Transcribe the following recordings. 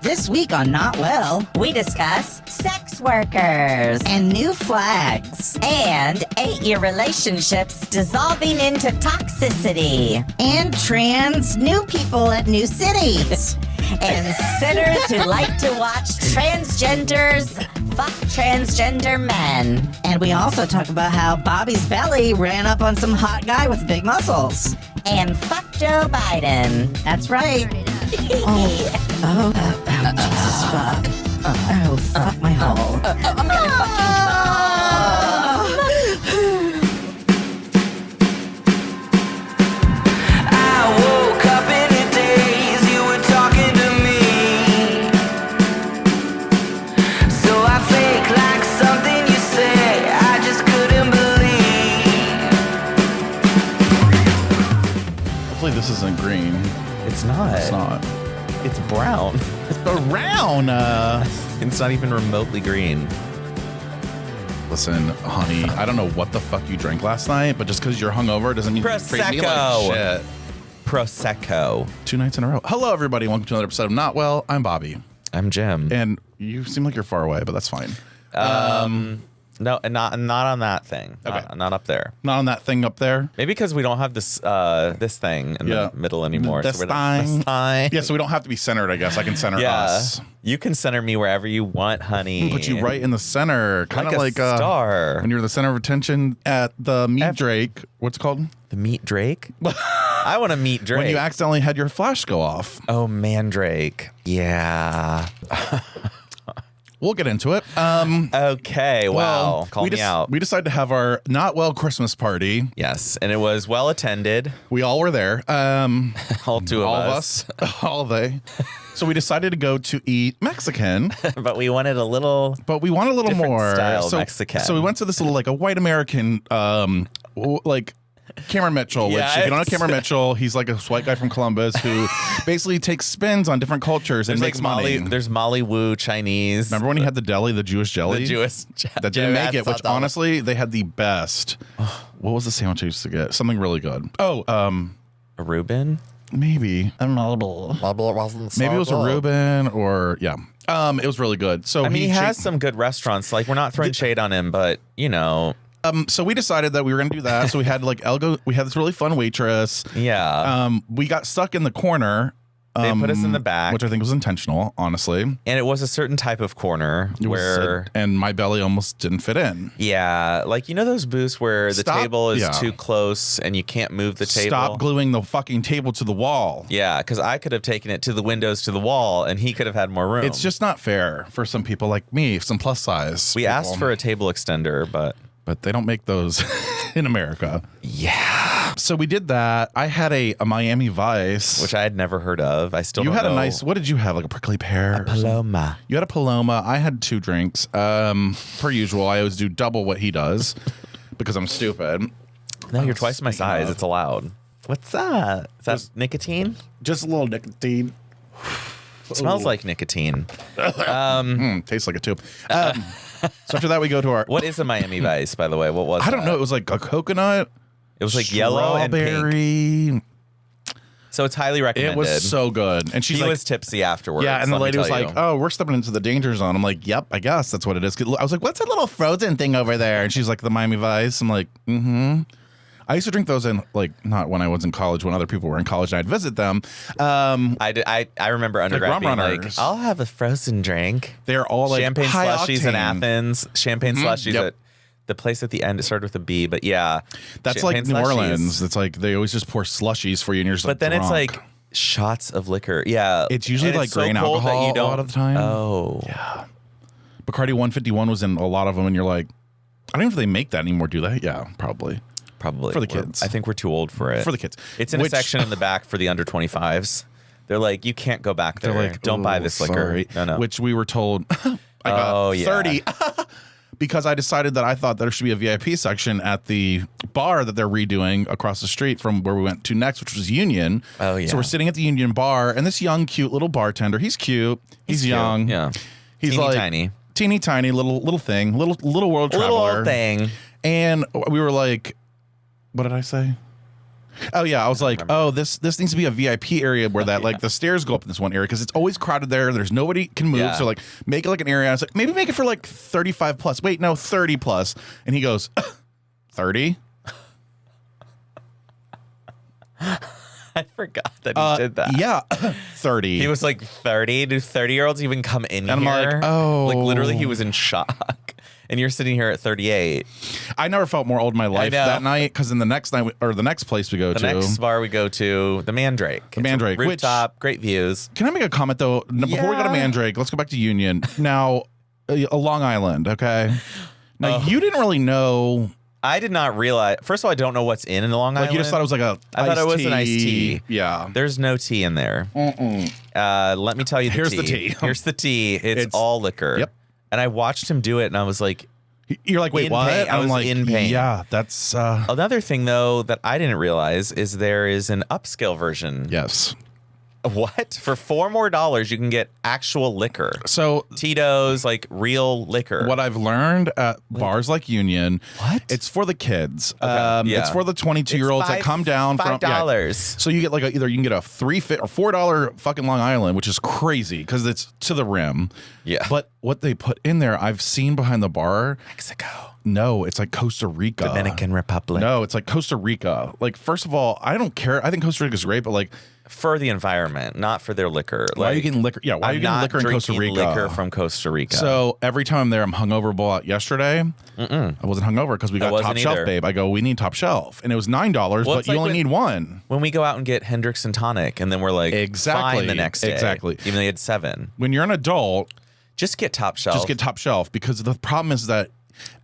This week on Not Well, We discuss sex workers and new flags, and 8-year relationships dissolving into toxicity, and trans new people at new cities. and sinners who like to watch transgenders fuck transgender men. And we also talk about how Bobby's belly ran up on some hot guy with big muscles. And fuck Joe Biden. That's right. Jesus, fuck. Fuck my hole. I woke up in a daze, you were talking to me. So I fake like something you say, I just couldn't believe. Hopefully this isn't green. It's not. It's not. It's brown. It's brown. It's not even remotely green. Listen, honey, I don't know what the fuck you drank last night, but just because you're hungover doesn't mean you're crazy Prosecco. like shit. Prosecco. 2 nights in a row. Hello, everybody. Welcome to another episode of Not Well. I'm Bobby. I'm Jim. And you seem like you're far away, but that's fine. No, and not on that thing. Okay. Not up there. Not on that thing up there. Maybe because we don't have this this thing in the middle anymore. This we're thing. This thing. Yeah, so we don't have to be centered, I guess. I can center Yeah. us. You can center me wherever you want, honey. Put you right in the center. Kind of Like like a star. when you're the center of attention at the Meet Drake. What's it called? The meet Drake? I want to meet Drake. When you accidentally had your flash go off. Oh, Mandrake. Yeah. We'll get into it. Okay. Wow. Call me out. We decided to have our Not Well Christmas party. Yes. And it was well attended. We all were there. All two of all us. of us. All they. So we decided to go to eat Mexican, But we wanted a little. but we want a little Different more. style so, Mexican. So we went to this little like a white American like Cameron Mitchell, which if you don't know Yes. Cameron Mitchell, he's like a white guy from Columbus who basically takes spins on different cultures and makes money. There's Molly Woo Chinese. Remember when he had the deli, the Jewish jelly? the Jewish that didn't make it, which honestly, they had the best. What was the sandwich I used to get? Something really good. Oh, a Reuben. maybe. Maybe it was a Reuben or, yeah. It was really good. So I mean, he has some good restaurants. Like, we're not throwing shade on him, but you know, so we decided that we were going to do that. So we had like we had this really fun waitress. yeah. We got stuck in the corner. They put us in the back, which I think was intentional, honestly. and it was a certain type of corner It was where, and my belly almost didn't fit in. yeah, like you know those booths where the Stop- table is yeah. too close and you can't move the table. Stop gluing the fucking table to the wall. Yeah, because I could have taken it to the windows to the wall, and he could have had more room. It's just not fair for some people like me, some plus size. we people. asked for a table extender, but But they don't make those in America. yeah, So we did that. I had a Miami Vice. which I had never heard of. I still you don't had know. a nice, what did you have? Like a prickly pear? or something? Paloma. You had a Paloma. I had 2 drinks. Per usual, I always do double what he does because I'm stupid. No, you're twice my speaking size. of- It's allowed. What's that? Is that nicotine? Just a little nicotine. It smells like nicotine. Tastes like it too. So after that, we go to our. What is a Miami Vice, by the way? What was I don't that? know. It was like a coconut. It was like yellow and pink. strawberry. So it's highly recommended. It was so good. And she's He like, was tipsy afterwards. yeah, and the let me lady was tell like, you. "Oh, we're stepping into the danger zone." I'm like, "Yep, I guess that's what it is." I was like, "What's that little frozen thing over there?" And she's like, "The Miami Vice." I'm like, "Mm-hmm." I used to drink those in like not when I was in college, when other people were in college, and I'd visit them. I remember undergrad rum being runners. like, I'll have a frozen drink. They're all like Champagne high slushies in octane. Athens. Champagne slushies Yep. at the place at the end. It started with a B, but yeah. That's like champagne New slushies. Orleans. It's like they always just pour slushies for you, and you're just But then it's drunk. like shots of liquor. Yeah. It's usually And like so grain cold that alcohol you a don't, lot of the time. Oh. Bacardi 151 was in a lot of them, and you're like, I don't know if they make that anymore, do they? Yeah, probably. Probably. For the kids. I think we're too old for it. For the kids. It's in a section in the back for the under 25s. They're like, you can't go back there. They're like, don't buy "Ooh, this liquor. sorry." No. Which we were told I got 30 because I decided that I thought there should be a VIP section at the bar that they're redoing across the street from where we went to next, which was Union. Oh, yeah. So we're sitting at the Union bar, and this young, cute little bartender, he's cute. He's cute. young. Yeah. He's Teeny like tiny. teeny tiny little thing, little world traveler. Little thing. And we were like, what did I say? Oh yeah, I was like, oh, this needs to be a VIP area where that like the stairs go up in this one area because it's always crowded there. There's nobody can move, Yeah. so like make it like an area. I was like, maybe make it for like 35 plus. Wait, no, 30 plus. And he goes, 30. I forgot that he did that. Yeah, 30. He was like 30. Do 30-year-olds even come in And I'm here? like, oh. Like literally he was in shock. And you're sitting here at 38. I never felt more old in my life know. that night because in the next night or the next place we go The to. next bar we go to, the Mandrake. It's a Mandrake, which- rooftop, great views. Can I make a comment though? Before we go to Yeah. Mandrake, let's go back to Union. Now, Long Island, okay? Now, you didn't really know. I did not realize. First of all, I don't know what's in the Long Like, Island. you just thought it was like a I thought it was an iced iced tea. Yeah. There's no tea in there. Let me tell you the Here's tea. the tea. Here's the tea. It's It's- all liquor. Yep. And I watched him do it, and I was like, You're like, wait, In what? pain. I I'm was like, in pain. yeah, that's, another thing, though, that I didn't realize is there is an upscale version. yes. What? For $4 more, you can get actual liquor. So, Tito's, like real liquor. what I've learned at bars like Union, What? it's for the kids. yeah. It's for the 22-year-olds that come down from $5. So you get like either you can get a $3 or $4 fucking Long Island, which is crazy because it's to the rim. Yeah. But what they put in there, I've seen behind the bar. Mexico. No, it's like Costa Rica. Dominican Republic. No, it's like Costa Rica. Like, first of all, I don't care. I think Costa Rica's great, but like, For the environment, not for their liquor. why are you getting liquor? Yeah, why are I'm you getting not liquor in Costa drinking Rica? liquor from Costa Rica. So every time I'm there, I'm hungover. Bought yesterday. I wasn't hungover because we got wasn't top shelf, either. babe. I go, we need top shelf, and it was $9, but it's you like only when- need one. when we go out and get Hendrix and tonic, and then we're like, Exactly. fine the next day. Exactly. Even though they had 7. When you're an adult, Just get top shelf. just get top shelf because the problem is that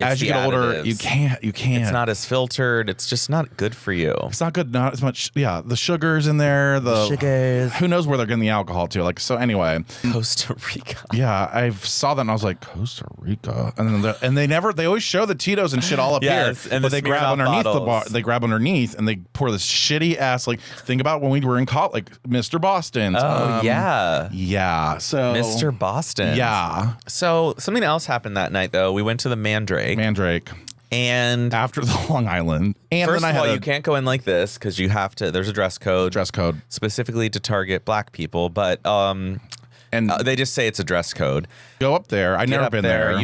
as you the get older, additives. you can't. It's not as filtered. It's just not good for you. It's not good. Not as much. Yeah, the sugars in there. The sugars. Who knows where they're getting the alcohol to? Like, so anyway. Costa Rica. Yeah, I saw that and I was like, Costa Rica, and then they always show the Tito's and shit all up Yes, here, and but the they grab Smirnoff underneath the bar. bottles. They grab underneath and they pour this shitty ass. Like, think about when we were in college, like Mr. Boston. Oh, yeah. yeah. So Mr. Boston. Yeah, So something else happened that night, though. We went to the Mandrake. Mandrake and after the Long Island, and first then I of had all, a you can't go in like this because you have to. There's a dress code. dress code, specifically to target black people, but and they just say it's a dress code. go up there. I've Get never up been there.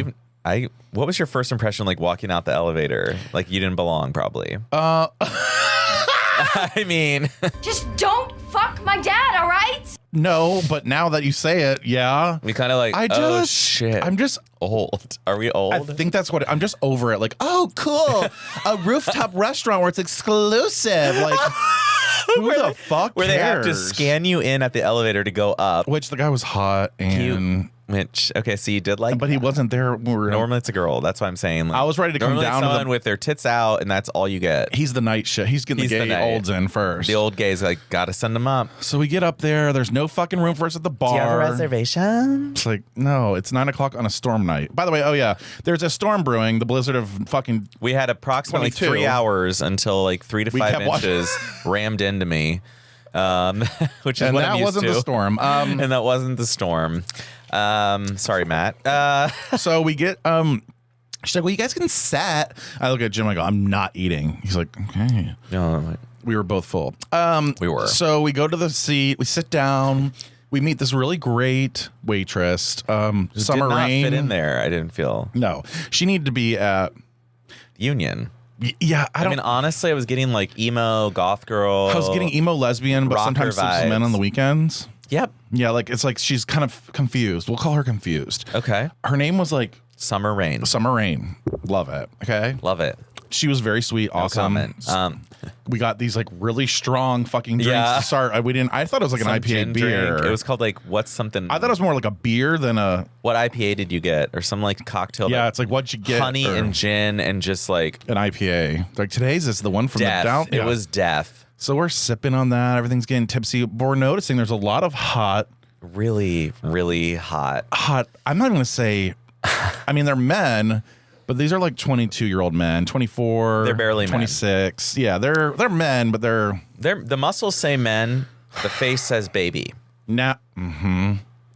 What was your first impression like walking out the elevator? Like you didn't belong, probably. I mean, Just don't fuck my dad, all right? No, but now that you say it, yeah. we kind of like. I oh just, shit. I'm just old. Are we old? I think that's what I'm just over it. Like, oh, cool, a rooftop restaurant where it's exclusive. Like, who the fuck Where they have to cares? scan you in at the elevator to go up. Which the guy was hot and, Which okay, so you did like. but he wasn't there. When we were Normally it's a girl. That's why I'm saying. Like, I was ready to come normally down to someone the- with their tits out, and that's all you get. He's the night shit. He's getting He's the the gay night. olds in first. The old gays like gotta send them up. So we get up there. There's no fucking room for us at the bar. Do you have a reservation? It's like, no, it's 9 o'clock on a storm night. By the way, oh yeah, there's a storm brewing. The blizzard of fucking. We had approximately 22. 3 hours until like 3 to 5 kept watching. inches rammed into me, which is And what that I'm used wasn't to. the storm. And that wasn't the storm. Sorry, Matt. So we get she's like, well, you guys can set. I look at Jim, I go, I'm not eating. He's like, okay. No, We were both full. we were. So we go to the seat, we sit down, we meet this really great waitress. Summer did not Rain. fit in there. I didn't feel No. She needed to be at Union. yeah, I mean, honestly, I was getting like emo, goth girl. I was getting emo lesbian, but rocker sometimes sleeps with men vibes. on the weekends. Yep. Yeah, like it's like she's kind of confused. We'll call her confused. Okay. Her name was like Summer Rain. Summer Rain. Love it. Okay. Love it. She was very sweet, No awesome. comment. We got these like really strong fucking drinks Yeah. to start. We didn't. I thought it was like an Some IPA gin beer. drink. It was called like what's something. I thought it was more like a beer than a. What IPA did you get, or some like cocktail? Yeah, that- it's like what'd you get? honey or and gin and just like an IPA. Like today's is the one from death. the down. It was death. So we're sipping on that. Everything's getting tipsy. But we're noticing there's a lot of hot. Really, really hot. I'm not even gonna say. I mean, they're men. But these are like 22-year-old men, 24. They're barely men. 26. Yeah, they're men, but they're The muscles say men. The face says baby. not.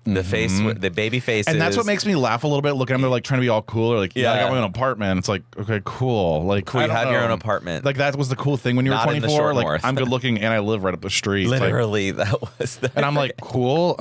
The face, the baby faces. And that's what makes me laugh a little bit. Looking at them, they're like trying to be all cool. Or like, yeah, I got my own apartment. It's like, okay, cool. Like, Cool, you have your own apartment. Like that was the cool thing when you were Not in the 24. short Like, north. I'm good looking and I live right up the street. It's like- Literally, that was the. and I'm like, cool.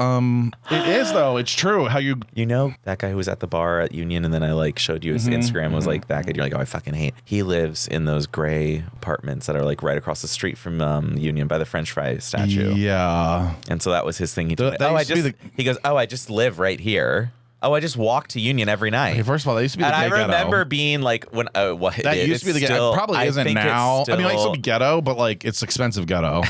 It is though. It's true. How you? You know that guy who was at the bar at Union, and then I like showed you his Instagram was like that guy. You're like, oh, I fucking hate. He lives in those gray apartments that are like right across the street from Union by the French fry statue. Yeah. And so that was his thing. He told me, that oh, used to be he goes, oh, I just live right here. Oh, I just walk to Union every night. Okay, first of all, that used to be the and gay I ghetto. remember being like, when what That used to be the ghetto. It probably isn't now. I mean, it used to be ghetto, but like it's expensive ghetto.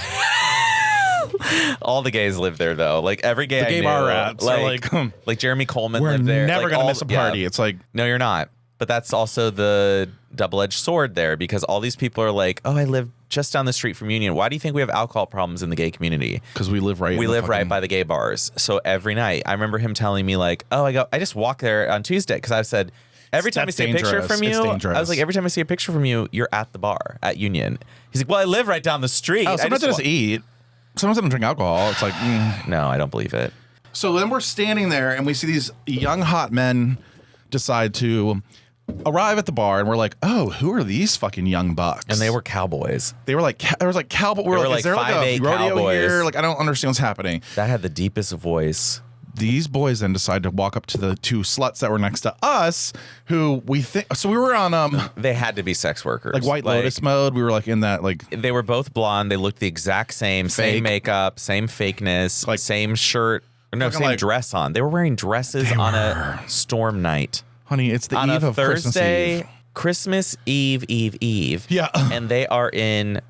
All the gays live there though. Like every gay The I gay knew, bar rats are like Jeremy Coleman We're lived there. never Like, gonna all- miss a party. It's like no, you're not. But that's also the double-edged sword there because all these people are like, oh, I live just down the street from Union. Why do you think we have alcohol problems in the gay community? because we live right. We live right by the gay bars. So every night, I remember him telling me like, oh, I just walk there on Tuesday because I said every time I That's see a picture dangerous. from It's you, dangerous. I was like, every time I see a picture from you, you're at the bar at Union. He's like, well, I live right down the street. Oh, sometimes I just wa-" eat. Sometimes I don't drink alcohol. It's like. No, I don't believe it. So then we're standing there and we see these young hot men decide to arrive at the bar and we're like, oh, who are these fucking young bucks? And they were cowboys. There was like cowboy. We They were were like, like is there like a 5'8" rodeo cowboys. here? Like I don't understand what's happening. That had the deepest voice. These boys then decide to walk up to the two sluts that were next to us, who we think. So we were on They had to be sex workers. like White Lotus mode. We were like in that like. They were both blonde. They looked the exact same. Fake. Same makeup, same fakeness, Like- same shirt. No, Fucking same like- dress on. They were wearing dresses on a storm night. Honey, it's the On eve a of Christmas Thursday, Eve. Christmas Eve. Yeah. And they are in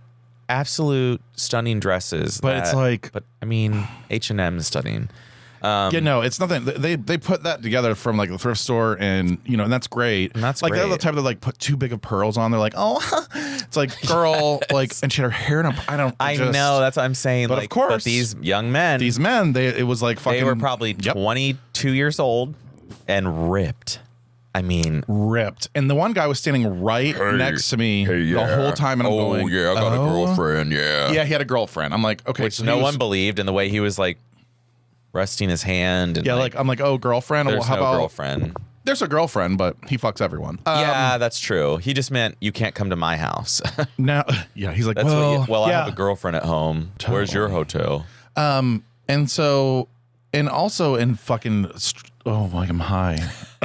absolute stunning dresses. But it's like- But I mean, H&M is stunning. Yeah, no, it's nothing. They put that together from like the thrift store, and and that's great. And that's like they're the great. type that like put too big of pearls on. They're like, oh, it's like girl, like, and she had her hair in a. I know, that's what I'm saying. But of course, but these young men, these men, it was like fucking. they were probably Yep. 22 years old and ripped. I mean, ripped, and the one guy was standing right next to me the whole time, and I'm going, yeah, I got a girlfriend, yeah. Yeah, he had a girlfriend. I'm like, okay, which so no he was- one believed in the way he was like resting his hand. And Yeah, like I'm like, oh, girlfriend. Well, there's how no about girlfriend. There's a girlfriend, but he fucks everyone. Yeah, that's true. He just meant you can't come to my house. Now, yeah, he's like, That's well, what I yeah. have a girlfriend at home. Where's your hotel? And so, and also in fucking, oh my, I'm high.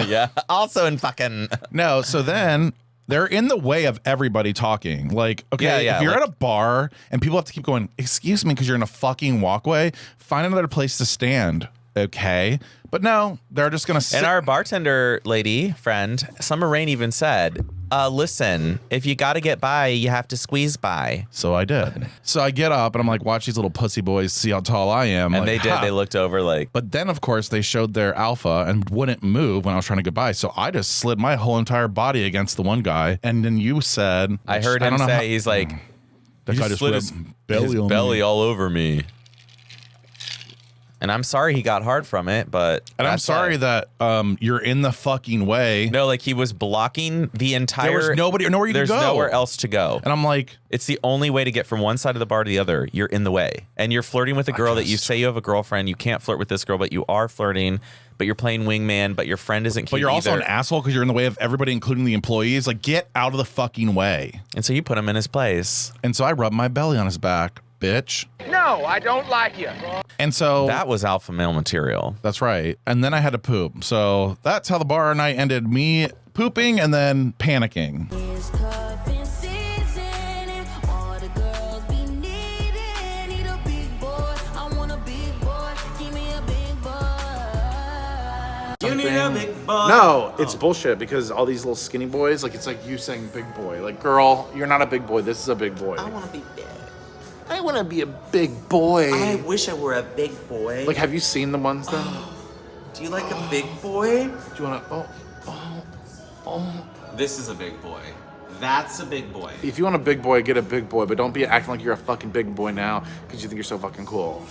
Yeah. Also in fucking. No, so then they're in the way of everybody talking. Like, okay, Yeah, if you're like- at a bar and people have to keep going, excuse me, because you're in a fucking walkway, find another place to stand. Okay. But no, they're just going to sit. And our bartender lady friend, Summer Rain, even said, listen, if you got to get by, you have to squeeze by. So I did. So I get up and I'm like, watch these little pussy boys see how tall I am. And Like, they did. ha. They looked over like, But then, of course, they showed their alpha and wouldn't move when I was trying to get by. So I just slid my whole entire body against the one guy. And then you said, I heard don't him know say, how- he's like, that he guy just slid went his belly on belly me. all over me. And I'm sorry he got hard from it, but And I'm that's sorry why- that you're in the fucking way. No, like he was blocking the entire. There was nowhere you There's could go. nowhere else to go. And I'm like, It's the only way to get from one side of the bar to the other. You're in the way. And you're flirting with a girl that you say you have a girlfriend. You can't flirt with this girl, but you are flirting. But you're playing wingman, but your friend isn't cute but you're also either. an asshole because you're in the way of everybody, including the employees. Like, get out of the fucking way. And so you put him in his place. And so I rubbed my belly on his back, bitch. No, I don't like you. And so That was alpha male material. that's right. And then I had to poop. So that's how the bar night ended. Me pooping and then panicking. It's cuffing season and all the girls be needing. Need a big boy. I want a big boy. Give me a big boy. You need a big boy. No, it's bullshit because all these little skinny boys, like it's like you saying big boy. Like, girl, you're not a big boy. This is a big boy. I want to be big. I want to be a big boy. I wish I were a big boy. Like, have you seen the ones though? Do you like a big boy? Do you want to? This is a big boy. That's a big boy. If you want a big boy, get a big boy, but don't be acting like you're a fucking big boy now because you think you're so fucking cool.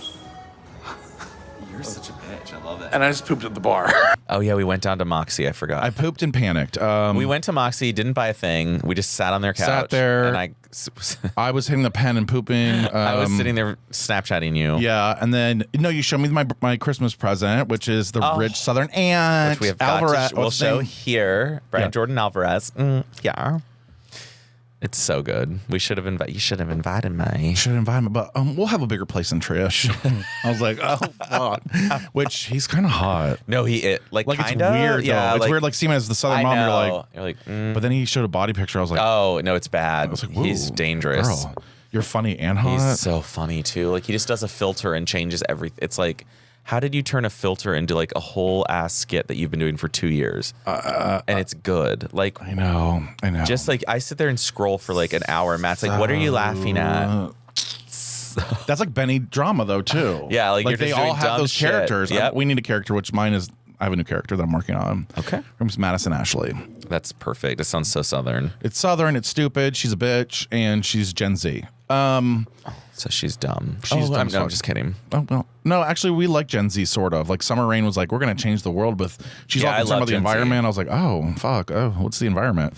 You're such a bitch. I love it. And I just pooped at the bar. Oh yeah, we went down to Moxie. I forgot. I pooped and panicked. We went to Moxie, didn't buy a thing. We just sat on their couch. Sat there. And I was hitting the pen and pooping. I was sitting there Snapchatting you. Yeah, and then you showed me my Christmas present, which is the rich Southern aunt. Which we have Alvarez. we'll what's his show name? here. Brian Yeah. Jordan Alvarez. Yeah. It's so good. You should have invited me. Should invite him, but we'll have a bigger place than Trish. I was like, oh, fuck. Which he's kind of hot. No, like Like kinda? it's weird. Yeah, though. It's weird. Like seeing him as the Southern I mom. know. You're like, but then he showed a body picture. I was like, oh no, it's bad. I was like, he's whoa, dangerous. Girl, you're funny and hot. He's so funny too. Like he just does a filter and changes everything. It's like, how did you turn a filter into like a whole ass skit that you've been doing for 2 years? And it's good. Like I know. just like I sit there and scroll for like an hour. And Matt's like, what are you laughing at? That's like Benny drama though too. Yeah, like you're they just all doing have dumb those shit. characters. Yep. We need a character, which mine is. I have a new character that I'm working on. Okay. Her name's Madison Ashley. That's perfect. It sounds so Southern. It's Southern. It's stupid. She's a bitch, and she's Gen Z. So she's dumb. She's dumb I'm as fuck. just kidding. Oh well, no, actually, we like Gen Z sort of. Like Summer Rain was like, we're gonna change the world with. She's Yeah, all I concerned love about the Gen Z. environment. I was like, oh fuck, oh, what's the environment?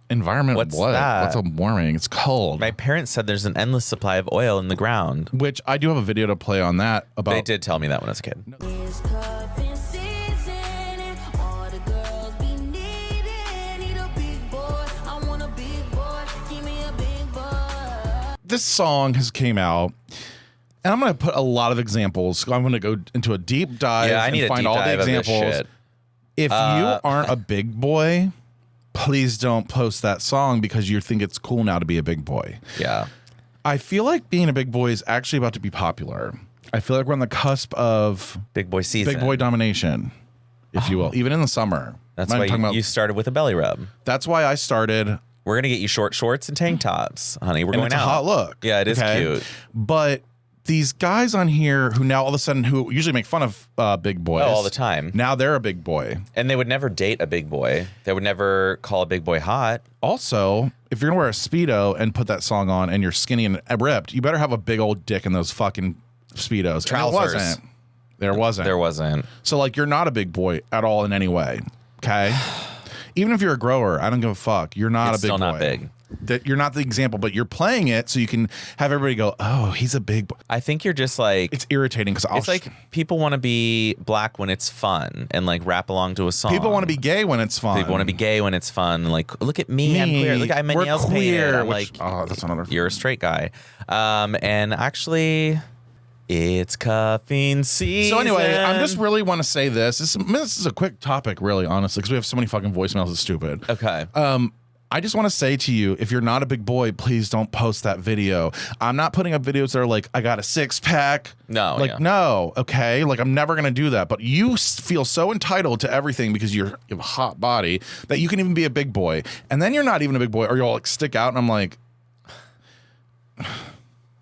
Environment. What's what? that? What's a warming? It's cold. My parents said there's an endless supply of oil in the ground. Which I do have a video to play on that about. They did tell me that when I was a kid. It's cuffing season and all the girls be needing. Need a big boy. I want a big boy. Give me a big boy. This song has came out, and I'm gonna put a lot of examples. I'm gonna go into a deep dive. Yeah, I need and a find deep all dive the of this examples. shit. If you aren't a big boy, please don't post that song because you think it's cool now to be a big boy. Yeah. I feel like being a big boy is actually about to be popular. I feel like we're on the cusp of Big boy season. big boy domination, if you will, even in the summer. That's I'm why talking about- you started with a belly rub. That's why I started. We're going to get you short shorts and tank tops, honey. We're And going it's out. a hot look. Yeah, it is cute. But these guys on here who now all of a sudden who usually make fun of big boys all the time. Now they're a big boy. And they would never date a big boy. They would never call a big boy hot. Also, if you're gonna wear a Speedo and put that song on and you're skinny and ripped, you better have a big old dick in those fucking Speedos. And Trousers. There wasn't. There wasn't. So like you're not a big boy at all in any way. Okay. Even if you're a grower, I don't give a fuck. You're not It's a big still boy. not big. That you're not the example, but you're playing it so you can have everybody go, "Oh, he's a big boy." I think you're just like, It's irritating because it's like people want to be black when it's fun and like rap along to a song. people want to be gay when it's fun. People want to be gay when it's fun. Like, look at me, I'm queer. Look, I have my We're nails queer, painted. I'm which- like, oh, that's another. you're a straight guy. And actually, it's cuffing season. So anyway, I just really want to say this. This is a quick topic, really, honestly, because we have so many fucking voicemails. It's stupid. Okay. I just want to say to you, if you're not a big boy, please don't post that video. I'm not putting up videos that are like, I got a 6-pack. No, Like, yeah. no, okay? Like, I'm never going to do that. But you feel so entitled to everything because you have a hot body that you can even be a big boy. And then you're not even a big boy, or you'll like stick out, and I'm like,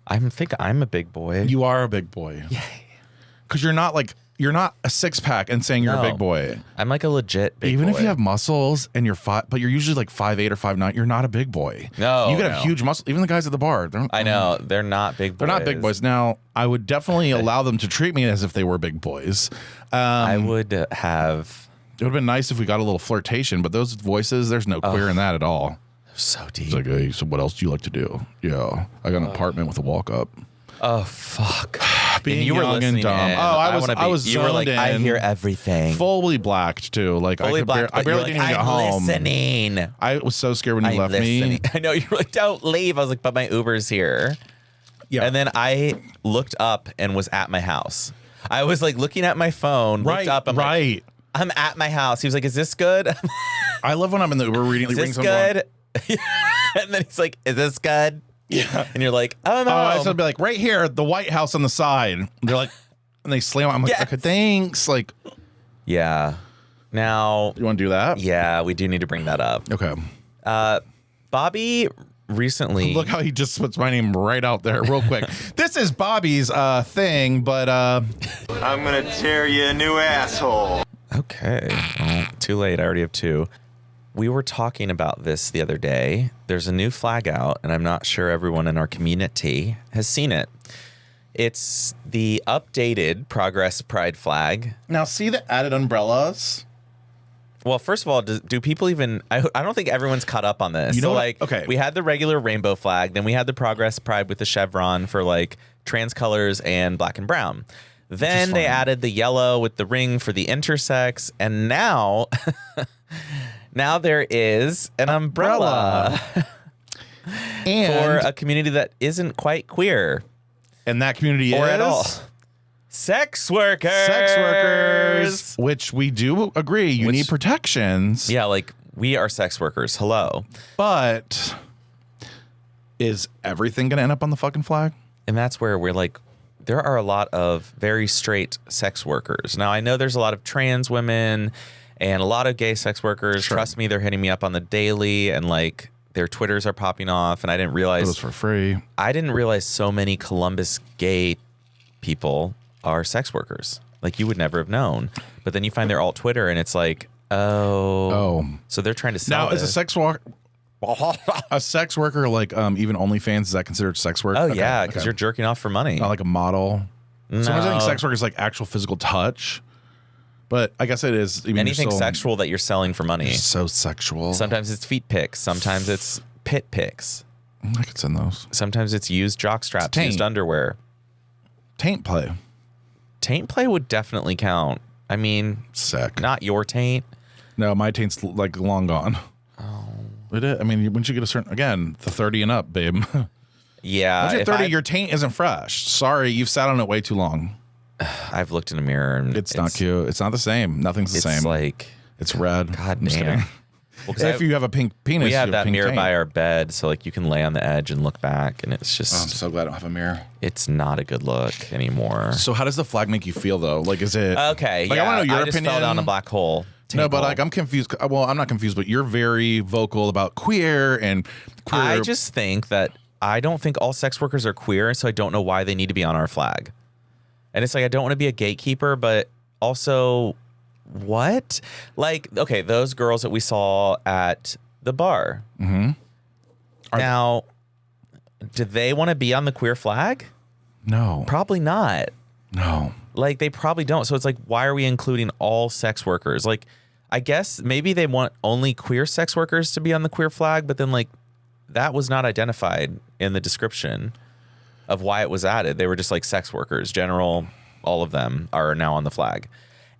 I think I'm a big boy. you are a big boy. Yay. Because you're not a 6-pack and saying you're a No. big boy. I'm like a legit big Even boy. if you have muscles and you're but you're usually like 5'8" or 5'9", you're not a big boy. No, you could no. have huge muscles. Even the guys at the bar, I know they're not big boys. they're not big boys. Now, I would definitely allow them to treat me as if they were big boys. I would have It would have been nice if we got a little flirtation, but those voices, there's no queer in that at all. so deep. It's like, hey, so what else do you like to do? Yeah, I got an apartment with a walk up. Oh fuck! Being And you were young and listening dumb. in. Oh, I wanna was You were like, zoned I in. hear everything. Fully blacked too. Like Fully I, black. I barely but didn't you're even like, get I'm home. listening. I was so scared when you I'm left listening. me. I know you were like, don't leave. I was like, but my Uber's here. Yeah. And then I looked up and was at my house. I was like looking at my phone. Right. Looked up. I'm right. like, I'm at my house. He was like, is this good? Is I love when I'm in the Uber reading. this good? And then he's like, is this good? Yeah. And you're like, oh no. I was gonna be like, right here, the White House on the side. They're like, and they slam. I'm like, Yes. okay, thanks. Like, Yeah. Now, you want to do that? yeah, we do need to bring that up. Okay. Bobby recently. Look how he just puts my name right out there, real quick. This is Bobby's thing, but I'm gonna tear you a new asshole. Okay. Well, too late. I already have 2. We were talking about this the other day. There's a new flag out, and I'm not sure everyone in our community has seen it. It's the updated Progress Pride flag. Now, see the added umbrellas? Well, first of all, do people even... I don't think everyone's caught up on this. You know so, what? like, Okay. we had the regular rainbow flag. Then we had the Progress Pride with the chevron for, like, trans colors and black and brown. Then they added the yellow with the ring for the intersex. And now... now there is an umbrella. And for a community that isn't quite queer. And that community or is... at all. Sex workers. Sex workers. Which we do agree. You need protections. Yeah, like, we are sex workers. Hello. But is everything going to end up on the fucking flag? And that's where we're like, there are a lot of very straight sex workers. Now, I know there's a lot of trans women and a lot of gay sex workers. Sure. Trust me, they're hitting me up on the daily and, like, their Twitters are popping off. And I didn't realize... Those for free. I didn't realize so many Columbus gay people are sex workers. Like, you would never have known. But then you find their alt Twitter and it's like, oh. So they're trying to sell Now, is a sex worker like even OnlyFans, is that considered sex work? Oh, yeah, because you're jerking off for money. Not like a model. No. Sometimes I think sex work is like actual physical touch. But I guess it is. I mean, anything sexual that you're selling for money. So sexual. Sometimes it's feet pics. Sometimes it's pit pics. I could send those. Sometimes it's used jock straps, used underwear. Taint play. Taint play would definitely count. I mean, sick. Not your taint. No, my taint's like long gone. Oh. I mean, once you get a certain, again, the 30 and up, babe. Yeah. Once you're 30, your taint isn't fresh. Sorry, you've sat on it way too long. I've looked in a mirror and it's not cute. It's not the same. Nothing's the same. It's like, it's red. God I'm just damn. kidding. Well, if you have a pink penis, we you have that pink mirror taint. by our bed, so like you can lay on the edge and look back, and it's just. Oh, I'm so glad I don't have a mirror. It's not a good look anymore. So how does the flag make you feel though? Like, is it okay? Like, yeah, I want to know your I just opinion. fell down a black hole. No, but like I'm confused. Well, I'm not confused, but you're very vocal about queer and queer. I just think that I don't think all sex workers are queer, so I don't know why they need to be on our flag. And it's like I don't want to be a gatekeeper, but also what? Like, okay, those girls that we saw at the bar. Mm-hmm. Now, do they want to be on the queer flag? No. Probably not. No. Like, they probably don't. So it's like, why are we including all sex workers? Like, I guess maybe they want only queer sex workers to be on the queer flag, but then, like, that was not identified in the description of why it was added. They were just like sex workers, general, all of them are now on the flag.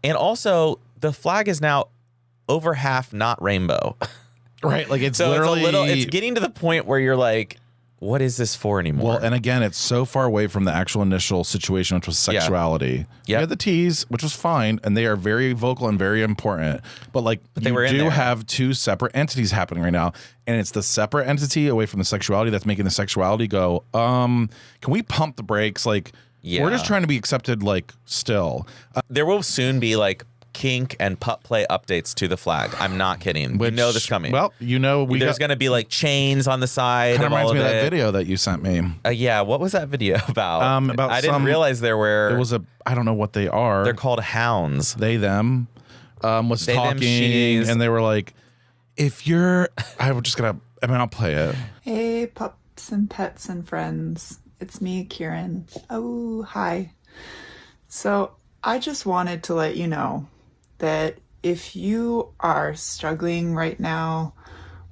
And also, the flag is now over half not rainbow. Right, like it's so literally it's getting to the point where you're like, what is this for anymore? Well, and again, it's so far away from the actual initial situation, which was sexuality. Yeah. You had the T's, which was fine, and they are very vocal and very important. But like, they you were in do there. have two separate entities happening right now, and it's the separate entity away from the sexuality that's making the sexuality go. Can we pump the brakes? Like, we're just trying to be accepted. Like, still, there will soon be like kink and pup play updates to the flag. I'm not kidding. We know this coming. Well, you know, there's going to be like chains on the side. Kind of reminds me of that it. video that you sent me. Yeah, what was that video about? About I didn't realize there were. It was I don't know what they are. They're called hounds. They them. Was They, them, talking, she's. and they were like, "If you're," I'm just gonna. I mean, I'll play it. Hey, pups and pets and friends. It's me, Kieran. Oh, hi. So I just wanted to let you know that if you are struggling right now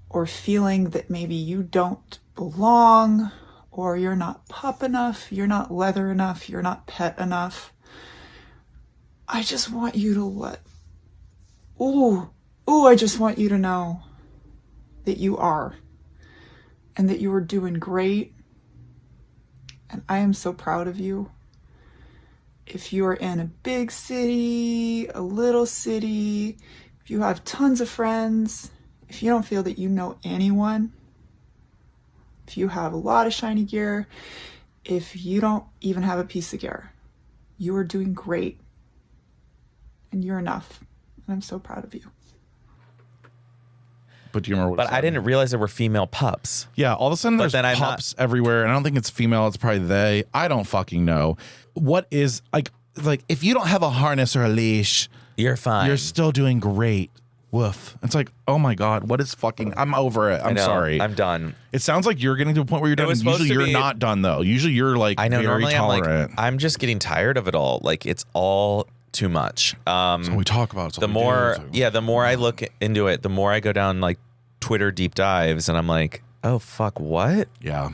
or feeling that maybe you don't belong or you're not pup enough, you're not leather enough, you're not pet enough, I just want you to I just want you to know that you are and that you are doing great. And I am so proud of you. If you are in a big city, a little city, if you have tons of friends, if you don't feel that you know anyone, if you have a lot of shiny gear, if you don't even have a piece of gear, you are doing great. And you're enough. And I'm so proud of you. But do you remember what But I didn't realize there were female pups. Yeah, all of a sudden there's pups everywhere, and I don't think it's female, it's probably they. I don't fucking know. What is like if you don't have a harness or a leash, you're fine. You're still doing great. Woof. It's like, oh my God, what is fucking, I'm over it. I'm sorry. I'm done. It sounds like you're getting to a point where you're done. was Usually supposed to you're be- not done though. Usually you're like I know. very Normally tolerant. I'm just getting tired of it all. Like it's all too much. So we talk about it. The more I look into it, the more I go down like Twitter deep dives, and I'm like, oh fuck, what? Yeah.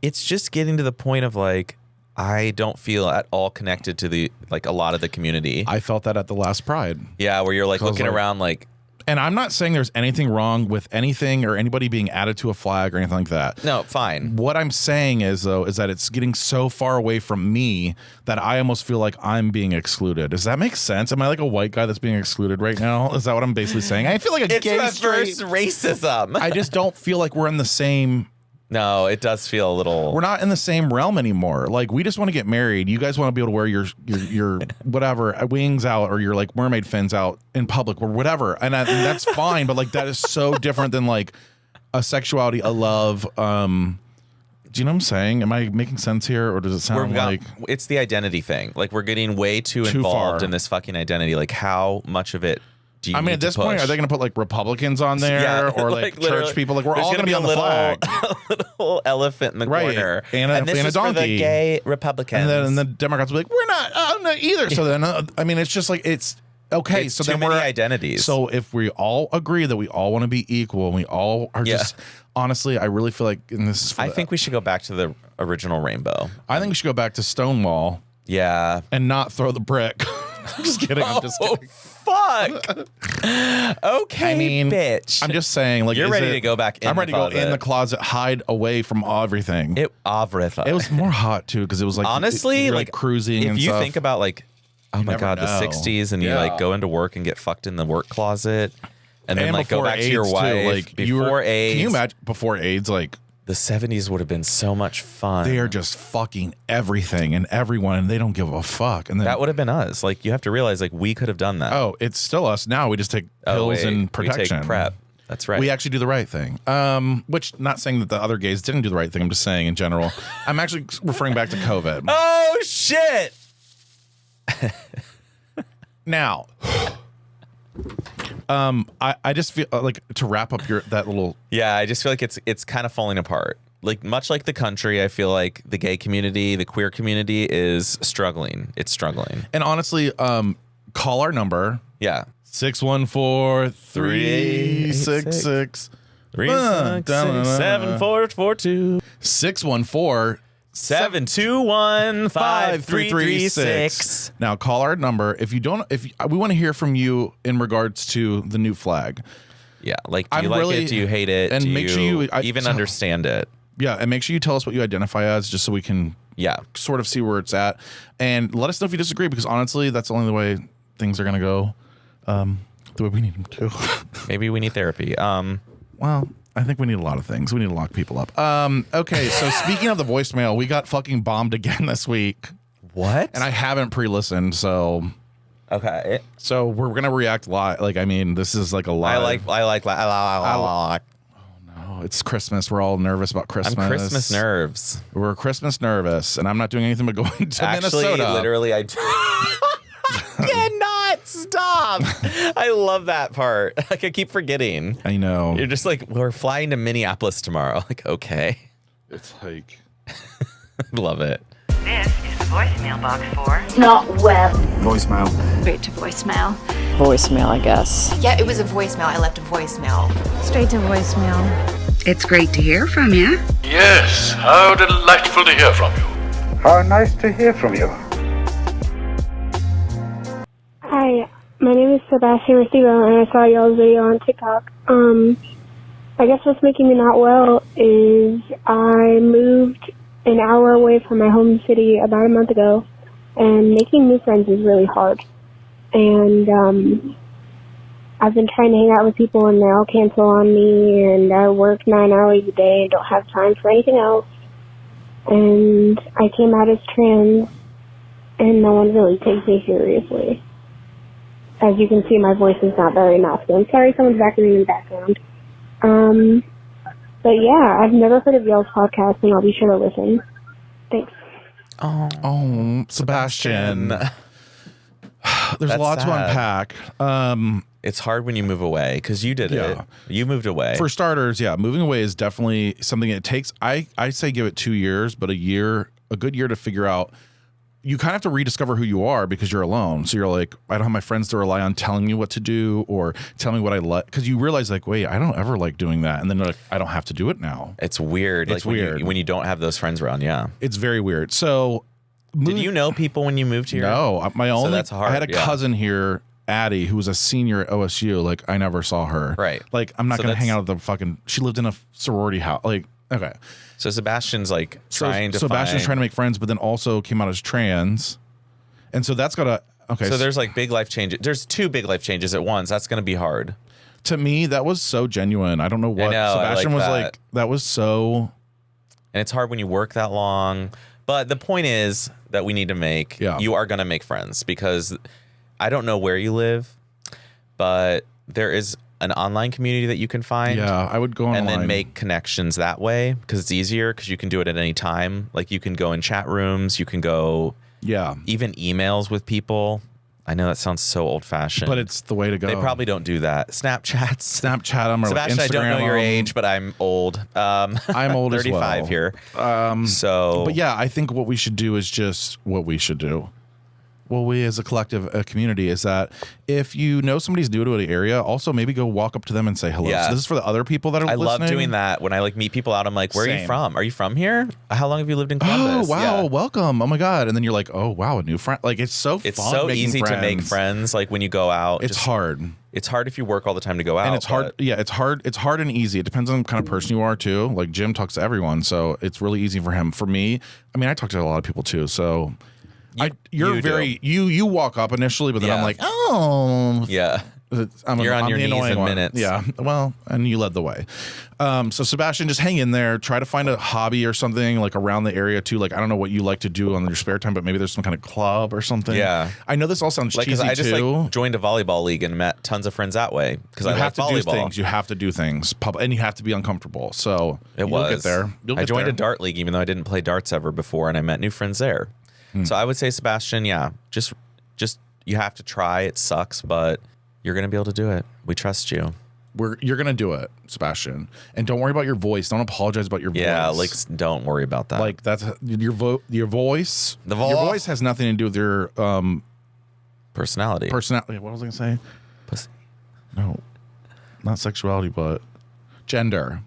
It's just getting to the point of like, I don't feel at all connected to the like a lot of the community. I felt that at the last Pride. Yeah, where you're like looking around like. And I'm not saying there's anything wrong with anything or anybody being added to a flag or anything like that. No, fine. What I'm saying is that it's getting so far away from me that I almost feel like I'm being excluded. Does that make sense? Am I like a white guy that's being excluded right now? Is that what I'm basically saying? I feel like a gay reverse racism. I just don't feel like we're in the same. No, it does feel a little. We're not in the same realm anymore. Like we just want to get married. You guys want to be able to wear your whatever wings out or your like mermaid fins out in public or whatever, and that's fine. But like that is so different than like a sexuality, a love. Do you know what I'm saying? Am I making sense here, or does it sound like it's the identity thing? Like we're getting way too involved in this fucking identity. Like how much of it? Do you I mean, at this point, are they going to put like Republicans on there or like church people? Like we're all going to be on the flag. A little elephant in the corner, and this is donkey. for the gay Republicans. And then the Democrats will be like, we're not, I'm not either. So then, I mean, it's just like it's okay. It's so too then many we're identities. So if we all agree that we all want to be equal, and we all are just honestly, I really feel like in this. I think we should go back to the original rainbow. I think we should go back to Stonewall. Yeah, and not throw the brick. I'm just kidding. I'm just kidding. Fuck. Okay, I mean, bitch. I'm just saying, like, you're ready to go back in I'm ready the to closet. go in the closet, hide away from everything. It was more hot too because it was like honestly, you're, like cruising. If and you stuff. think about like, oh my god, the '60s, and you like go into work and get fucked in the work closet, and then like go back to your wife. Like before AIDS, can you imagine before AIDS? Like the '70s would have been so much fun. They are just fucking everything and everyone, and they don't give a fuck. And then, that would have been us. Like you have to realize, like we could have done that. Oh, it's still us now. We just take pills and protection. We take PrEP. That's right. We actually do the right thing. Which, not saying that the other gays didn't do the right thing. I'm just saying in general. I'm actually referring back to COVID. Oh shit! Now, I just feel like to wrap up that little. Yeah, I just feel like it's kind of falling apart. Like much like the country, I feel like the gay community, the queer community is struggling. It's struggling. And honestly, call our number. Yeah. 614-366 7442 614 721-5336. Now call our number if we want to hear from you in regards to the new flag. Yeah, like do you like it? Do you hate it? And do make sure you even understand it. Yeah, and make sure you tell us what you identify as, just so we can sort of see where it's at, and let us know if you disagree, because honestly, that's the only way things are gonna go the way we need them to. Maybe we need therapy. Well, I think we need a lot of things. We need to lock people up. Okay, so speaking of the voicemail, we got fucking bombed again this week. What? And I haven't pre-listened, so okay. So we're gonna react live. Like, I mean, this is like a live. I like. Oh no, it's Christmas. We're all nervous about Christmas. I'm Christmas nerves. We're Christmas nervous, and I'm not doing anything but going to Minnesota. Literally, I cannot stop. I love that part. Like I keep forgetting. I know. You're just like, we're flying to Minneapolis tomorrow. Like, okay. It's like, love it. This is the voicemail box for Not well. Voicemail. straight to voicemail. Voicemail, I guess. Yeah, it was a voicemail. I left a voicemail. Straight to voicemail. It's great to hear from you. Yes, how delightful to hear from you. How nice to hear from you. Hi, my name is Sebastian Recibo, and I saw y'all's video on TikTok. I guess what's making me not well is I moved an hour away from my home city about a month ago, and making new friends is really hard. And I've been trying to hang out with people, and they all cancel on me, and I work 9 hours a day and don't have time for anything else. And I came out as trans, and no one really takes me seriously. As you can see, my voice is not very masculine. Sorry, someone's backing me in the background. But yeah, I've never heard of y'all's podcast, and I'll be sure to listen. Thanks. Oh, Sebastian. There's That's a lot to sad. unpack. It's hard when you move away because you did it. You moved away. For starters, moving away is definitely something it takes. I say give it 2 years, but a good year to figure out. You kind of have to rediscover who you are because you're alone. So you're like, I don't have my friends to rely on telling me what to do or tell me what I like. Because you realize like, wait, I don't ever like doing that. And then you're like, I don't have to do it now. It's weird. It's like weird. when you don't have those friends around. Yeah. It's very weird. So did you know people when you moved here? No. That's hard. I had a cousin here, Addie, who was a senior at OSU. Like, I never saw her. Right. Like, I'm not going to hang out at the fucking, she lived in a sorority house. Like, okay. So Sebastian's like trying to Sebastian's trying to make friends, but then also came out as trans. And so that's got to, okay. So there's like big life changes. There's 2 big life changes at once. That's going to be hard. To me, that was so genuine. I don't know what Sebastian was like. That was so. And it's hard when you work that long. But the point is that we need to make, you are going to make friends because I don't know where you live, but there is an online community that you can find. Yeah, I would go online. And then make connections that way because it's easier because you can do it at any time. Like you can go in chat rooms. You can go. Yeah. Even emails with people. I know that sounds so old fashioned. But it's the way to go. They probably don't do that. Snapchat them or Sebastian, like Instagram I don't know your age, but I'm old. I'm old as well. 35 here. But yeah, I think what we should do is just what we should do. Well, we as a collective community is that if you know somebody's new to an area, also maybe go walk up to them and say hello. Yeah. So this is for the other people that are listening. I love doing that when I like meet people out. I'm like, where are you Same. from? Are you from here? How long have you lived in Columbus? Oh, wow. Yeah. Welcome. Oh, my God. And then you're like, oh, wow, a new friend. Like, it's so fun. It's so making easy friends. to make friends. Like when you go out. It's hard. It's hard if you work all the time to go out. And it's hard. Yeah, it's hard. It's hard and easy. It depends on the kind of person you are, too. Like, Jim talks to everyone. So it's really easy for him. For me, I mean, I talk to a lot of people, too. So. You walk up initially, but then I'm like, oh, yeah. You're on your knees in minutes. Yeah, well, and you led the way. So Sebastian, just hang in there. Try to find a hobby or something like around the area too. Like I don't know what you like to do on your spare time, but maybe there's some kind of club or something. Yeah, I know this all sounds cheesy I just too. like joined a volleyball league and met tons of friends that way because I have like to volleyball. do things. You have to do things, and you have to be uncomfortable. So you'll get there. I joined a dart league even though I didn't play darts ever before, and I met new friends there. So I would say, Sebastian, just you have to try. It sucks, but you're going to be able to do it. We trust you. You're going to do it, Sebastian. And don't worry about your voice. Don't apologize about your voice. Yeah, like don't worry about that. Like that's your voice. Your voice has nothing to do with your personality. Personality. What was I going to say? Pussy. No, not sexuality, but gender.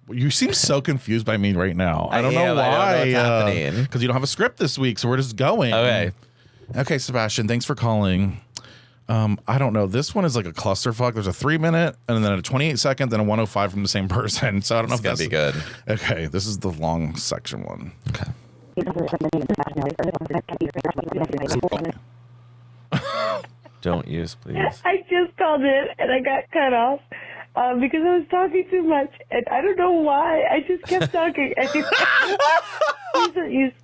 You seem so confused by me right now. I don't know why. I don't know what's happening. Because you don't have a script this week, so we're just going. Okay, Sebastian, thanks for calling. I don't know. This one is like a clusterfuck. There's a 3-minute and then a 28-second, then a 105 from the same person. So I don't know if that's be good. Okay, this is the long section one. Okay. Don't use, please. I just called in and I got cut off because I was talking too much, and I don't know why. I just kept talking.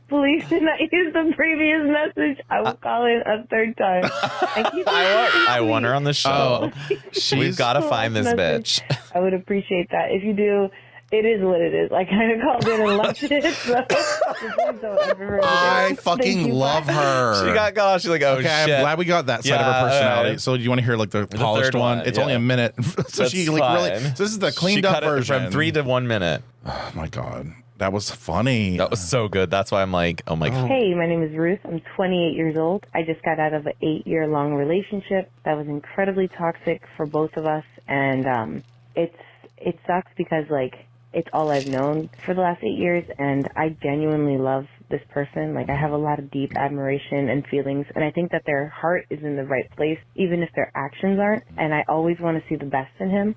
Please do not use the previous message. I will call in a third time. I want her on the show. We've got to find this bitch. I would appreciate that. If you do, it is what it is. I kind of called in and left it. So please don't ever I fucking love her. She got off. She's like, oh, okay, shit. I'm glad we got that side of her personality. So do you want to hear like the polished one? It's only a minute. So she like really. So this is the cleaned up version. From 3 to 1 minute. Oh my God. That was funny. That was so good. That's why I'm like, oh my God. Hey, my name is Ruth. I'm 28 years old. I just got out of an 8-year-long relationship that was incredibly toxic for both of us. And it sucks because, like, it's all I've known for the last 8 years. And I genuinely love this person. Like, I have a lot of deep admiration and feelings. And I think that their heart is in the right place, even if their actions aren't. And I always want to see the best in him.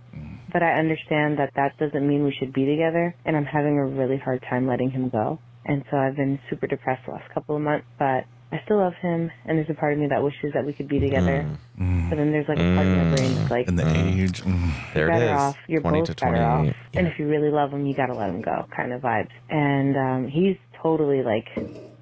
But I understand that that doesn't mean we should be together, and I'm having a really hard time letting him go. And so I've been super depressed the last couple of months, but I still love him, and there's a part of me that wishes that we could be together. But then there's like a part of my brain that's like, and the age. There it is. Off. You're 20 both to better 28. off. Yeah. And if you really love him, you gotta let him go kind of vibes. And he's totally like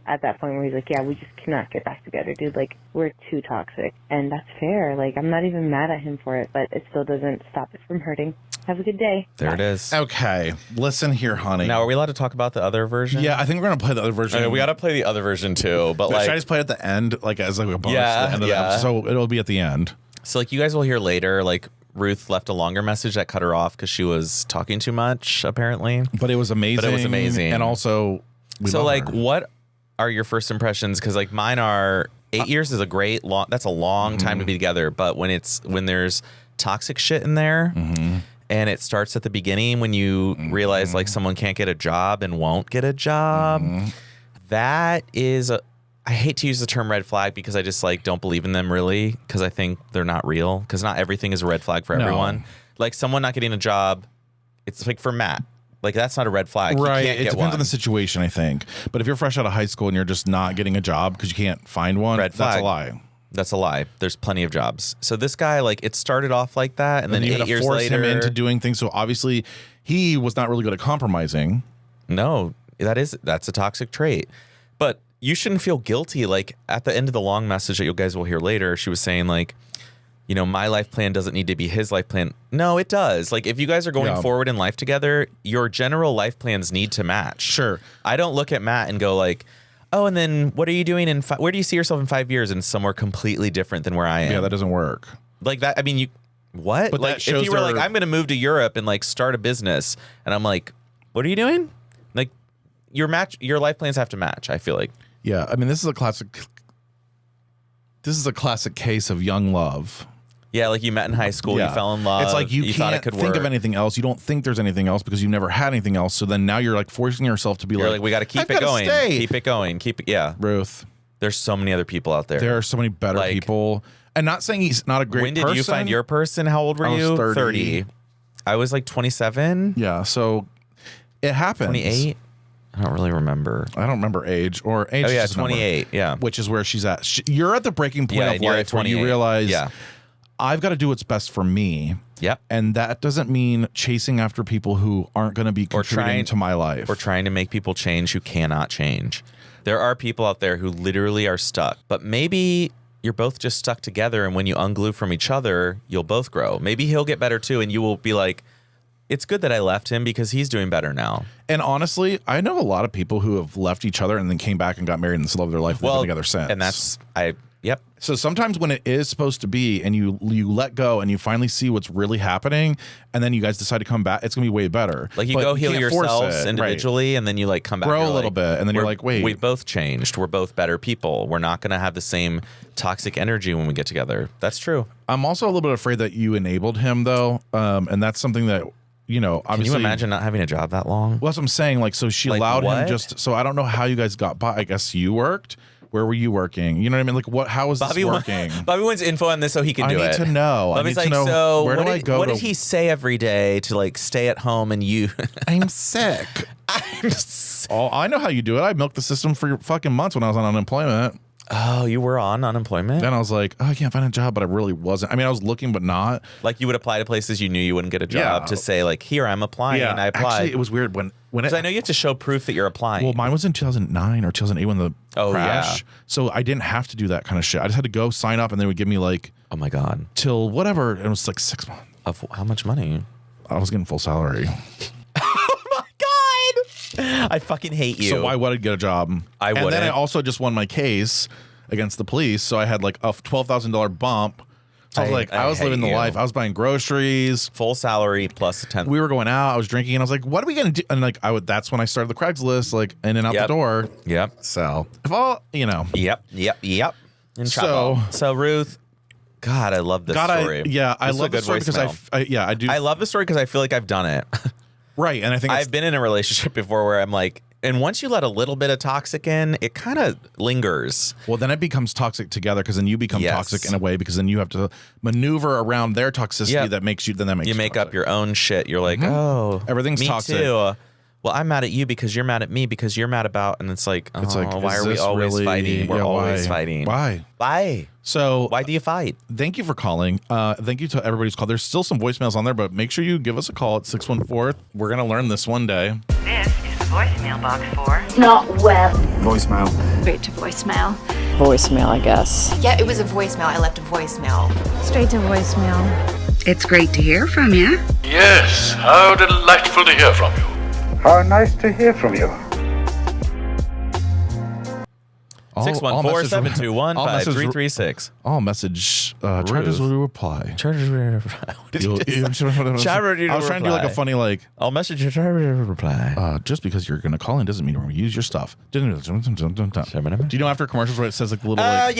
at that point where he's like, yeah, we just cannot get back together, dude. Like, we're too toxic. And that's fair. Like, I'm not even mad at him for it, but it still doesn't stop it from hurting. Have a good day. There it is. Okay, listen here, honey. Now, are we allowed to talk about the other version? Yeah, I think we're gonna play the other version. Okay, we got to play the other version too. But Should like, I just play it at the end, like as like a bonus Yeah, to the end of the yeah. episode? So it'll be at the end. So like you guys will hear later, like Ruth left a longer message that cut her off because she was talking too much, apparently. But it was amazing. And also, so like, what are your first impressions? Because like mine are 8 years is a great long. That's a long time to be together. But when there's toxic shit in there. And it starts at the beginning when you realize like someone can't get a job and won't get a job. That is I hate to use the term red flag because I just like don't believe in them really because I think they're not real because not everything is a red flag for everyone. Like someone not getting a job, it's like for Matt. Like that's not a red flag. Right. He can't It get depends one. on the situation, I think. But if you're fresh out of high school and you're just not getting a job because you can't find one, Red flag. that's a lie. That's a lie. There's plenty of jobs. So this guy, like, it started off like that, and then you 8 had to years force later, him into doing things. So obviously, he was not really good at compromising. No, that's a toxic trait. But you shouldn't feel guilty. Like at the end of the long message that you guys will hear later, she was saying like, you know, my life plan doesn't need to be his life plan. No, it does. Like if you guys are going forward in life together, your general life plans need to match. Sure. I don't look at Matt and go like, oh, and then what are you doing where do you see yourself in 5 years? And somewhere completely different than where I am. Yeah, that doesn't work. Like that. I mean, what? But like that shows if you were like, their- I'm going to move to Europe and like start a business, and I'm like, what are you doing? Like your life plans have to match. I feel like. Yeah, I mean, this is a classic case of young love. Yeah, like you met in high school, you fell in love. It's like you thought it can't could think work. of anything else. You don't think there's anything else because you've never had anything else. So then now you're like forcing yourself to be You're like, we got to keep I've it gotta going. stay. Keep it going. Keep it. Yeah. Ruth. There's so many other people out there. There are so many better Like- people. And not saying he's not a great When did person. you find your person? How old were I was you? 30. I was like 27. Yeah, so it happens. 28. I don't really remember. I don't remember age or age. Oh yeah, is just a number, 28. Yeah. which is where she's at. You're at the breaking point Yeah, of and you're at life where you 28. realize, Yeah. I've got to do what's best for me. Yep. And that doesn't mean chasing after people who aren't going to be contributing to my life. Or trying to make people change who cannot change. There are people out there who literally are stuck, but maybe you're both just stuck together, and when you unglue from each other, you'll both grow. Maybe he'll get better too, and you will be like, it's good that I left him because he's doing better now. And honestly, I know a lot of people who have left each other and then came back and got married and still love their life and they've been together since. And that's, yep. So sometimes when it is supposed to be and you let go and you finally see what's really happening and then you guys decide to come back, it's going to be way better. Like you But go heal can't force yourselves it. individually, and then you like come back. Grow and a you're little bit, and then you're we're- like, wait. We've both changed. We're both better people. We're not going to have the same toxic energy when we get together. That's true. I'm also a little bit afraid that you enabled him though. And that's something that, you know, obviously. Can you imagine not having a job that long? Well, that's what I'm saying. Like, so she Like, allowed him what? just, so I don't know how you guys got by. I guess you worked. Where were you working? You know what I mean? Like, how is this working? Bobby wants info on this so he can do it. I need to know. Bobby's I need like, to know, so where what do I did, go what to- did he say every day to like stay at home and you? I'm sick. Oh, I know how you do it. I milked the system for fucking months when I was on unemployment. Oh, you were on unemployment? Then I was like, oh, I can't find a job, but I really wasn't. I mean, I was looking, but not. Like you would apply to places you knew you wouldn't get a job to say like, here, I'm applying. Yeah, I applied. actually, it was weird when Because I know you have to show proof that you're applying. Well, mine was in 2009 or 2008 when the crash. Yeah. So I didn't have to do that kind of shit. I just had to go sign up, and they would give me like, oh my god, till whatever. It was like 6 months. Of how much money? I was getting full salary. I fucking hate you. So why would I get a job? I And then wouldn't. I also just won my case against the police, so I had like a $12,000 bump. So I was like, I was hate living the you. life. I was buying groceries, full salary plus a 10th. We were going out. I was drinking, and I was like, "What are we gonna do?" And like, that's when I started the Craigslist, like in and out the door. Yep. So if all you know. Yep. In trouble. So Ruth. God, I love this story. I This is a love the good story because voicemail. I do. I love the story because I feel like I've done it. Right, and I think I've been in a relationship before where I'm like, and once you let a little bit of toxic in, it kind of lingers. Well, then it becomes toxic together because then you become Yes. toxic in a way because then you have to maneuver around their toxicity Yep. that makes you. Then that makes You make up your own shit. You're like, Mhm. oh, Everything's me toxic. too. Well, I'm mad at you because you're mad at me because you're mad about, and it's like, It's like, why is are we this always really- fighting? We're yeah, always why? fighting. Why? Why? So why do you fight? Thank you for calling. Thank you to everybody's call. There's still some voicemails on there, but make sure you give us a call at 614. We're gonna learn this one day. This is voicemail box for? Not well. Voicemail. Straight to voicemail. Voicemail, I guess. Yeah, it was a voicemail. I left a voicemail. Straight to voicemail. It's great to hear from you. Yes, how delightful to hear from you. How nice to hear from you. 614-721-5336. All message charges will reply. Charges will reply. What did you just say? I was trying to do like a funny like. I'll message you. Charges will reply. Just because you're gonna call in doesn't mean we're gonna use your stuff. Do you know after commercials where it says like the little like?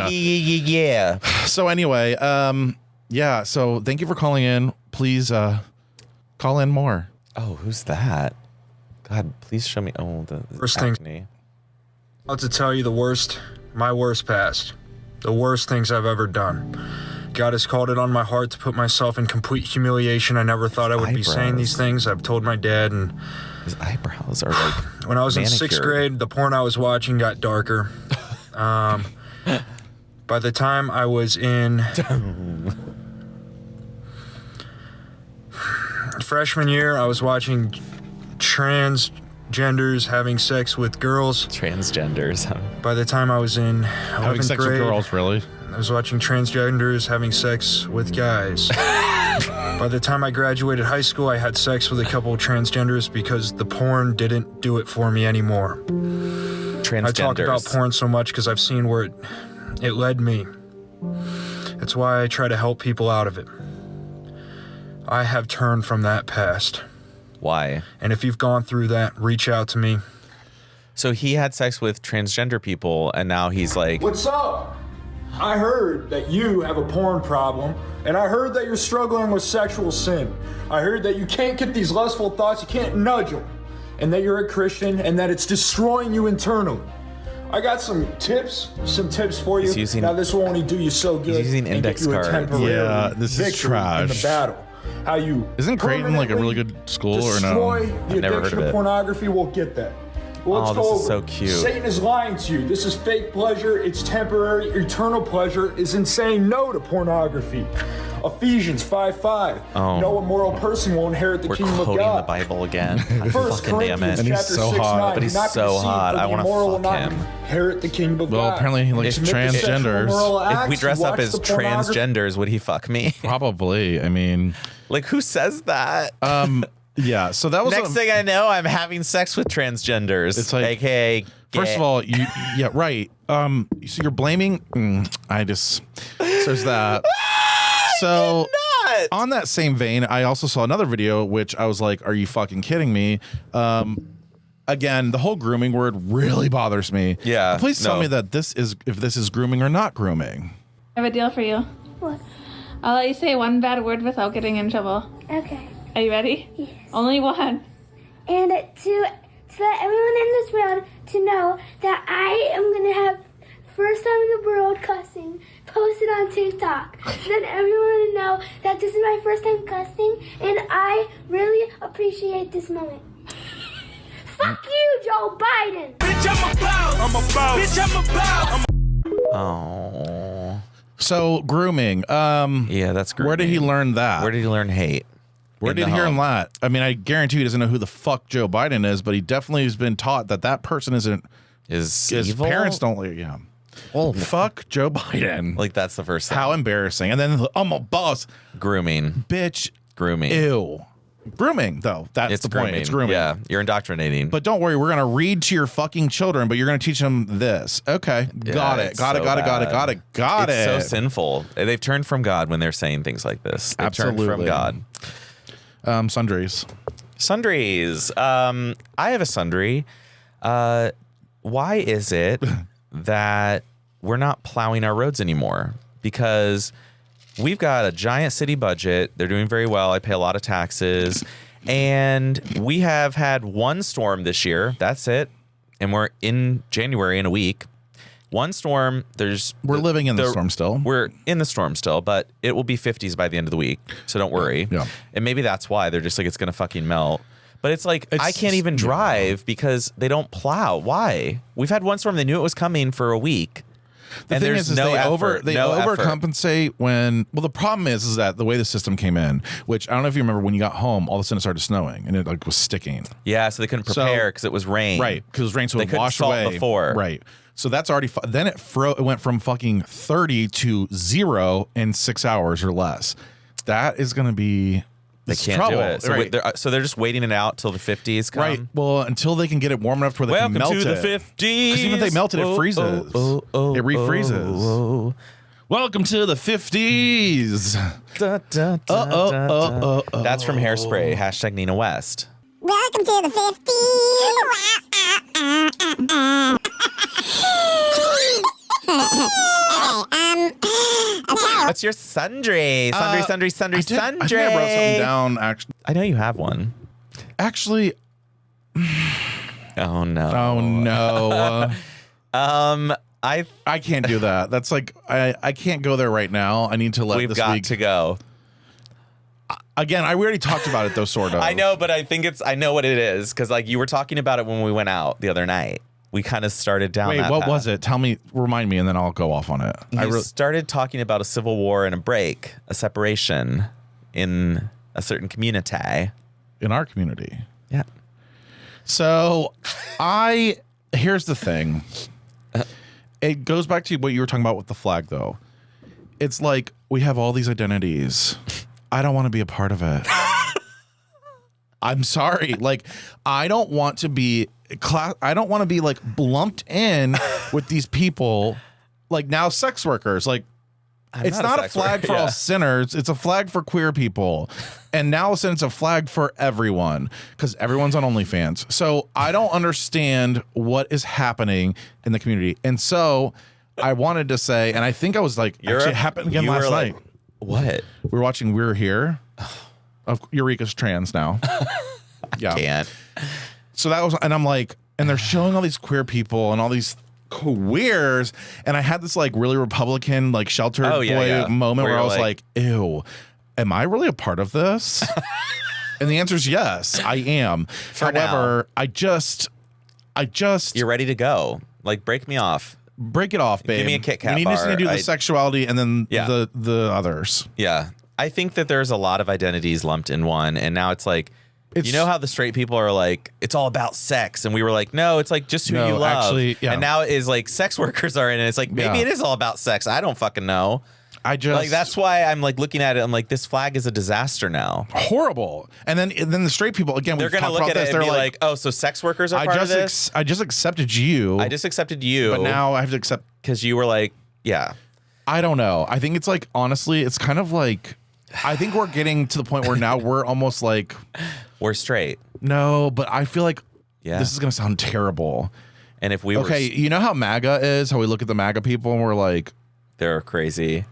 Yeah. So anyway, yeah. So thank you for calling in. Please call in more. Oh, who's that? God, please show me. Oh, the First thing. acne. About to tell you my worst past. The worst things I've ever done. God has called it on my heart to put myself in complete humiliation. I never thought I would be saying these things. I've told my dad, and his eyebrows are like when I was in manicured. 6th grade, the porn I was watching got darker. By the time I was in freshman year, I was watching transgenders having sex with girls. Transgenders. By the time I was in 11th Having sex grade, with girls, really? I was watching transgenders having sex with guys. By the time I graduated high school, I had sex with a couple of transgenders because the porn didn't do it for me anymore. Transgenders. I talk about porn so much because I've seen where it led me. That's why I try to help people out of it. I have turned from that past. Why? And if you've gone through that, reach out to me. So he had sex with transgender people, and now he's like, What's up? I heard that you have a porn problem, and I heard that you're struggling with sexual sin. I heard that you can't get these lustful thoughts, you can't nudge them, and that you're a Christian, and that it's destroying you internally. I got some tips for you. Now this will only do you so good. He's using index and get you cards. a temporary Yeah, this is victory in the trash. battle. How you Isn't Creighton like a really good school or no? destroy the I've never heard addiction of to it. pornography, we'll get that. Well, let's Oh, go this is over so it. cute. Satan is lying to you. This is fake pleasure. It's temporary. Eternal pleasure is in saying no to pornography. Ephesians 5:5. Oh. No immoral person will inherit the we're kingdom of quoting God. the Bible again. First Fucking damn it. Corinthians And he's chapter so 6, hot. 9. But he's Do not be so deceived, hot. for I the wanna immoral will fuck not him. inherit the kingdom of Well, God. apparently he likes If you commit sexual transgenders. immoral If we acts, dress you up watch as the pornography. transgenders, would he fuck me? Probably. I mean, Like, who says that? yeah. So that was Next thing I know, I'm having sex with transgenders. It's like, AKA first of all, yeah, right. So you're blaming. So there's that. So on that same vein, I also saw another video which I was like, "Are you fucking kidding me?" Again, the whole grooming word really bothers me. Yeah, Please tell no. me that if this is grooming or not grooming. I have a deal for you. What? I'll let you say one bad word without getting in trouble. Okay. Are you ready? Yes. Only one. And to let everyone in this world to know that I am going to have first time in the world cussing posted on TikTok. So that everyone will know that this is my first time cussing and I really appreciate this moment. Fuck you, Joe Biden! Bitch, I'm about. Bitch, I'm about. Oh. So grooming. Yeah, that's grooming. Where did he learn that? Where did he learn hate? Where In did the he learn home. that? I mean, I guarantee he doesn't know who the fuck Joe Biden is, but he definitely has been taught that person isn't. His evil? Parents don't. Yeah. Well, fuck Joe Biden. Like, that's the first thing. How embarrassing. And then I'm a boss. Grooming. Bitch. Grooming. Ew. Grooming, though. That's It's the grooming. point. It's grooming. Yeah, you're indoctrinating. But don't worry, we're going to read to your fucking children, but you're going to teach them this. Okay. Got it. it's Got it. so Got it. Got it. bad. Got it. Got It's it. so sinful. They've turned from God when they're saying things like this. They've turned from Absolutely. God. Sundries. Sundries. I have a sundry. Why is it that we're not plowing our roads anymore? Because we've got a giant city budget. They're doing very well. I pay a lot of taxes. And we have had one storm this year. That's it. And we're in January in a week. One storm. We're living in the storm still. We're in the storm still, but it will be 50s by the end of the week. So don't worry. Yeah. And maybe that's why they're just like, it's going to fucking melt. But it's like, I can't even drive because they don't plow. Why? We've had one storm. They knew it was coming for a week. The And thing there's is no they effort, they no effort. overcompensate when. Well, the problem is that the way the system came in, which I don't know if you remember when you got home, all of a sudden it started snowing and it like was sticking. Yeah, so they couldn't prepare because it was rain. Right, because it was rain, so They it couldn't washed salt away. before. Right. So that's already. Then it went from fucking 30 to 0 in 6 hours or less. That is going to be. They It's can't trouble. do it. So, Right. they're just waiting it out till the 50s come. Right. Well, until they can get it warm enough to where they Welcome can melt to it. the 50s. Because even if they melt it, it freezes. It refreezes. Welcome to the 50s. That's from Hairspray. Hashtag Nina West. Welcome to the 50s. What's your sundry? Sundry. I think I wrote something down. Actually, I know you have one. Actually. Oh no. Oh no. I can't do that. That's like I can't go there right now. I need to let We've this got week to go. Again, we already talked about it though, sort of. I know, but I know what it is because like you were talking about it when we went out the other night. We kind of started down. Wait, that what path. was it? Tell me, remind me, and then I'll go off on it. You started talking about a civil war and a break, a separation in a certain community. In our community. Yeah. So here's the thing. It goes back to what you were talking about with the flag, though. It's like we have all these identities. I don't want to be a part of it. I'm sorry. Like, I don't want to be like lumped in with these people. Like now sex workers. Like it's not a flag for all sinners. It's a flag for queer people. And now since it's a flag for everyone because everyone's on OnlyFans. So I don't understand what is happening in the community. And so I wanted to say, and I think I was like, actually it happened again last night. What? We were watching We're Here. Eureka's trans now. Yeah. Can't. So that was, and I'm like, and they're showing all these queer people and all these queers, and I had this like really Republican, like sheltered boy moment where I was like, ew, am I really a part of this? And the answer is yes, I am. However, I just you're ready to go. Like break me off. Break it off, babe. Give me a Kit Kat We bar. just need to do the sexuality and then the others. Yeah. I think that there's a lot of identities lumped in one, and now it's like, you know how the straight people are like, it's all about sex, and we were like, no, it's like just who you love. Actually, yeah. And now it is like sex workers are in it. It's like maybe it is all about sex. I don't fucking know. I just like that's why I'm like looking at it. I'm like, this flag is a disaster now. Horrible. And then the straight people again. They're gonna look at it and be like, oh, so sex workers are part of this. I just accepted you. I just accepted you, but now I have to accept because you were like, yeah. I don't know. I think it's like honestly, it's kind of like I think we're getting to the point where now we're almost like we're straight. No, but I feel like this is gonna sound terrible. And if we you know how MAGA is? How we look at the MAGA people and we're like, they're crazy.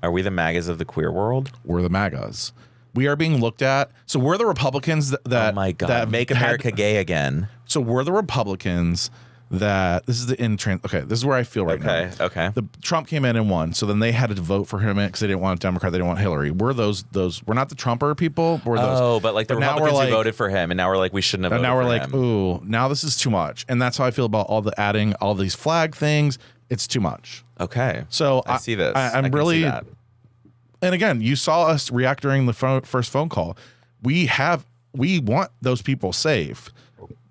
Are we the MAGAs of the queer world? We're the MAGAs. We are being looked at. So we're the Republicans that oh my God, that make America gay again. So we're the Republicans that this is the okay, this is where I feel right now. Okay. The Trump came in and won. So then they had to vote for him because they didn't want a Democrat, they didn't want Hillary. We're those we're not the Trumper people. We're those. Oh, but like the Republicans who voted for him, and now we're like, we shouldn't have voted now we're for like, him. ooh, now this is too much. And that's how I feel about adding all these flag things. It's too much. Okay. So I see this. I'm I can really see that. And again, you saw us react during the first phone call. We want those people safe.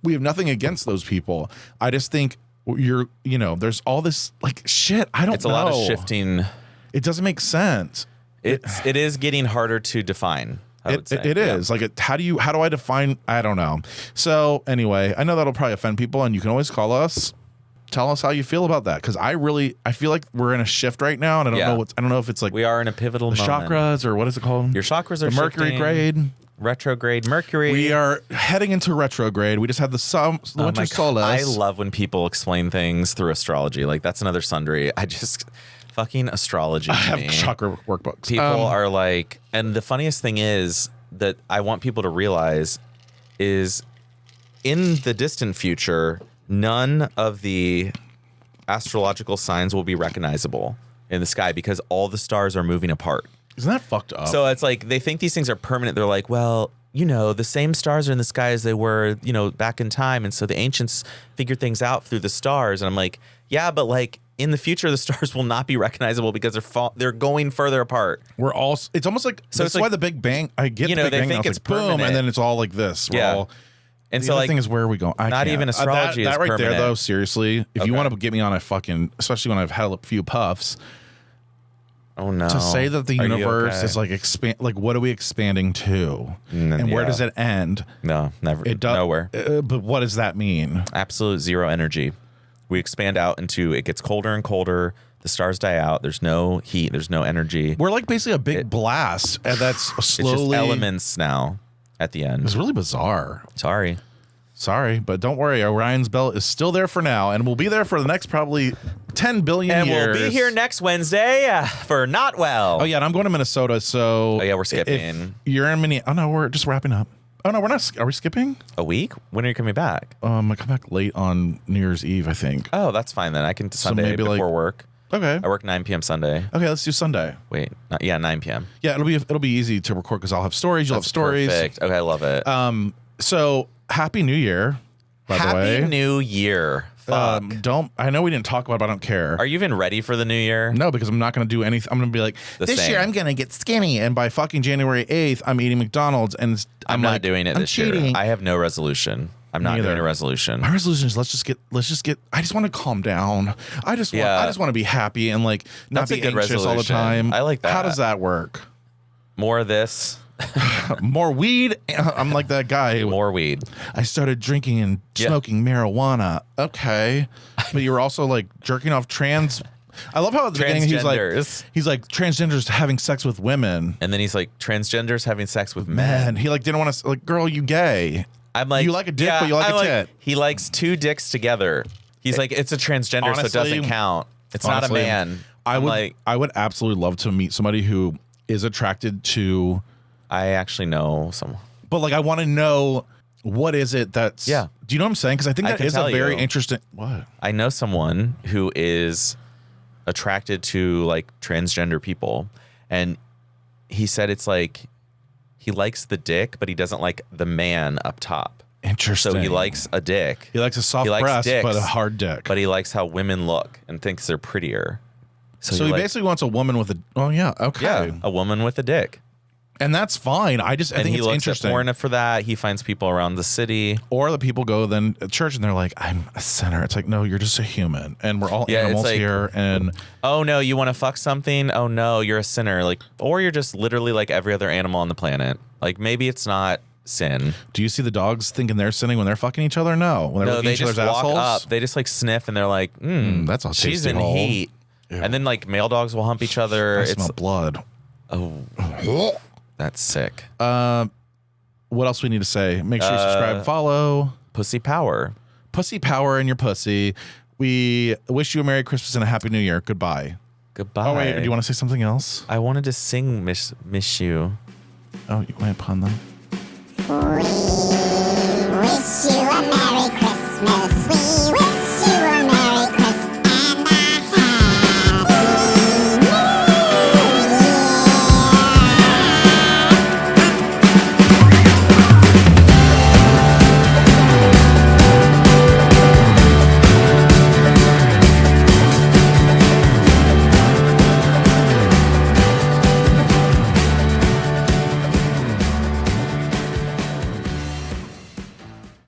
We have nothing against those people. I just think there's all this like shit. I don't know. It's a lot of shifting. It doesn't make sense. It is getting harder to define. I would say. It is like how do I define? I don't know. So anyway, I know that'll probably offend people, and you can always call us. Tell us how you feel about that, because I feel like we're in a shift right now, and I don't know if it's like we are in a pivotal moment. Chakras or what is it called? Your chakras are the Mercury grade, retrograde Mercury. We are heading into retrograde. We just had the winter solstice. I love when people explain things through astrology. Like that's another sundry. I just fucking astrology. I have chakra workbooks. People are like, and the funniest thing is that I want people to realize is in the distant future, none of the astrological signs will be recognizable in the sky because all the stars are moving apart. Isn't that fucked up? So it's like they think these things are permanent. They're like, well, the same stars are in the sky as they were, back in time. And so the ancients figured things out through the stars. And I'm like, yeah, but like in the future, the stars will not be recognizable because they're going further apart. We're all. It's almost like so. That's It's why like the Big Bang. I get you the know Big they Bang. think Now it's like, boom, permanent. and then it's all like this. We're Yeah. all, and the so other like thing is where are we going? not even astrology that is right there permanent. though. Seriously, if you Okay. want to get me on a fucking, especially when I've had a few puffs. Oh no! To say that the Are you universe okay? is like expand, like what are we expanding to, and where yeah. does it end? No, never. It does nowhere. But what does that mean? Absolute zero energy. We expand out into it gets colder and colder. The stars die out. There's no heat. There's no energy. We're like basically a big blast, and that's slowly It's just elements now. At the end, it's really bizarre. Sorry, but don't worry. Orion's belt is still there for now, and will be there for the next probably 10 billion and years. we'll be here next Wednesday for Not Well. Oh yeah, and I'm going to Minnesota, so oh yeah, we're skipping. If you're in Minnesota. Oh no, we're just wrapping up. Oh no, we're not. Are we skipping a week? When are you coming back? I come back late on New Year's Eve, I think. Oh, that's fine then. I can Sunday maybe before work. Okay, I work 9 p.m. Sunday. Okay, let's do Sunday. Wait, 9 p.m. Yeah, it'll be easy to record because I'll have stories. You'll have stories. Perfect. Okay, I love it. So happy New Year. By the way, Happy New Year. Fuck. I know we didn't talk about it, but I don't care. Are you even ready for the new year? No, because I'm not going to do anything. I'm going to be like, this year I'm going to get skinny. And by fucking January 8th, I'm eating McDonald's. And I'm not doing it this year. cheating. I have no resolution. I'm not doing a resolution. My resolution is let's just get, I just want to calm down. I just want to be happy and like not That's a be good anxious all the resolution. time. I like that. How does that work? More of this. More weed. I'm like that guy. More weed. I started drinking and smoking marijuana. Okay, but you were also like jerking off trans. I love how at the beginning he's like transgenders having sex with women, and then he's like transgenders having sex with men. He like didn't want to like, girl, you gay. I'm like, you like a dick, but you like a tit. He likes two dicks together. He's like, it's a transgender, honestly, so it doesn't count. It's not a man. I would absolutely love to meet somebody who is attracted to. I actually know someone. But like, I want to know what is it that's. Yeah. Do you know what I'm saying? Because I think that is a very interesting. What? I know someone who is attracted to like transgender people, and he said it's like he likes the dick, but he doesn't like the man up top. Interesting. So he likes a dick. He likes a soft breast, but a hard dick. But he likes how women look and thinks they're prettier. So he basically wants a woman with a. Oh yeah. Okay. Yeah, a woman with a dick. And that's fine. I think he it's looks interesting. at porn for that. He finds people around the city, or the people go then at church and they're like, "I'm a sinner." It's like, no, you're just a human, and we're all animals like, here. And oh no, you want to fuck something? Oh no, you're a sinner. Like, or you're just literally like every other animal on the planet. Like maybe it's not sin. Do you see the dogs thinking they're sinning when they're fucking each other? No, when they're looking at each other's walk assholes. up. They just like sniff and they're like, that's all. She's tasty in hole. heat. Ew. And then like male dogs will hump each other. I smell blood. Oh. That's sick. What else we need to say? Make sure you subscribe, follow. Pussy power. Pussy power in your pussy. We wish you a Merry Christmas and a Happy New Year. Goodbye. Goodbye. Oh, wait. Do you want to say something else? I wanted to sing Miss You. Oh, you might pun them. Wish you a Merry Christmas.